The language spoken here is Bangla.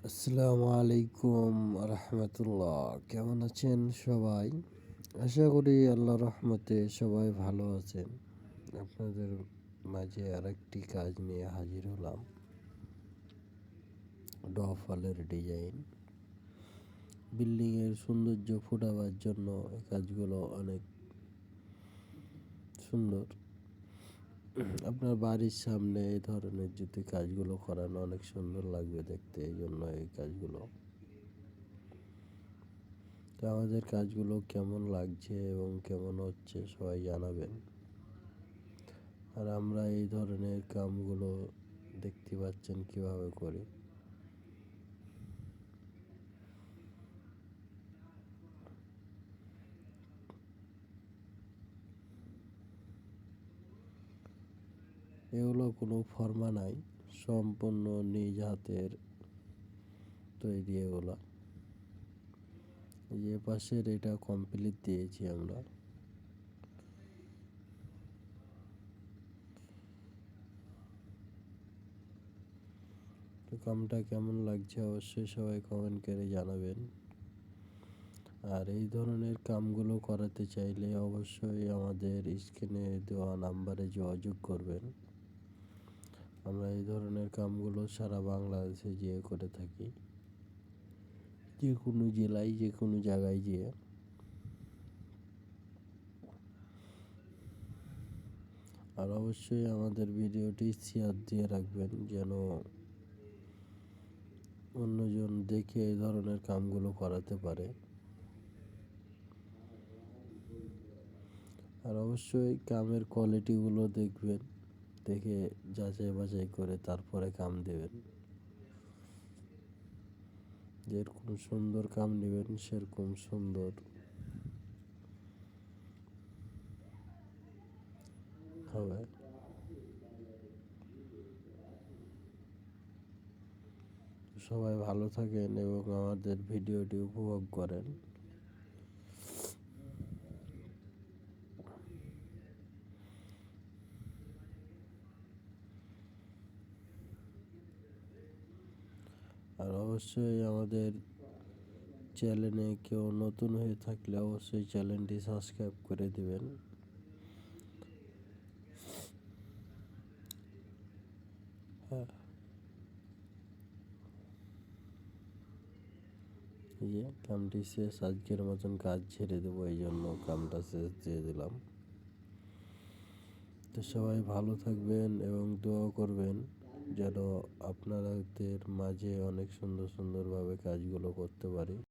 আসসালামু আলাইকুম রহমতুল্লাহ। কেমন আছেন সবাই? আশা করি আল্লাহর রহমতে সবাই ভালো আছেন। আপনাদের মাঝে আরেকটি কাজ নিয়ে হাজির হলাম। ডফলের ডিজাইন বিল্ডিংয়ের সৌন্দর্য ফোটাবার জন্য এই কাজগুলো অনেক সুন্দর। আপনার বাড়ির সামনে এই ধরনের যদি কাজগুলো করানো অনেক সুন্দর লাগবে দেখতে, এই জন্য এই কাজগুলো। তো আমাদের কাজগুলো কেমন লাগছে এবং কেমন হচ্ছে সবাই জানাবেন। আর আমরা এই ধরনের কামগুলো দেখতে পাচ্ছেন কিভাবে করি। এগুলো কোনো ফর্মা নাই, সম্পূর্ণ নিজ হাতের তৈরি এগুলো। এই পাশের এটা কমপ্লিট দিয়েছি আমরা। তো কামটা কেমন লাগছে অবশ্যই সবাই কমেন্ট করে জানাবেন। আর এই ধরনের কামগুলো করাতে চাইলে অবশ্যই আমাদের স্ক্রিনে দেওয়া নাম্বারে যোগাযোগ করবেন। আমরা এই ধরনের কামগুলো সারা বাংলাদেশে যেয়ে করে থাকি, যে কোনো জেলায় যে কোনো জায়গায় যেয়ে। আর অবশ্যই আমাদের ভিডিওটি শেয়ার দিয়ে রাখবেন, যেন অন্যজন দেখে এই ধরনের কামগুলো করাতে পারে। আর অবশ্যই কামের কোয়ালিটিগুলো দেখবেন, দেখে যাচাই বাছাই করে তারপরে কাম দেবেন। যেরকম সুন্দর কাম নেবেন সেরকম সুন্দর হবে। সবাই ভালো থাকেন এবং আমাদের ভিডিওটি উপভোগ করেন। আর অবশ্যই আমাদের চ্যানেলে কেউ নতুন হয়ে থাকলে অবশ্যই চ্যানেলটি সাবস্ক্রাইব করে দিবেন। হ্যাঁ, যে কামটি শেষ, আজকের মতন কাজ ছেড়ে দেবো, এই জন্য কামটা শেষ দিয়ে দিলাম। তো সবাই ভালো থাকবেন এবং দোয়া করবেন যেন আপনাদের মাঝে অনেক সুন্দরভাবে কাজগুলো করতে পারি।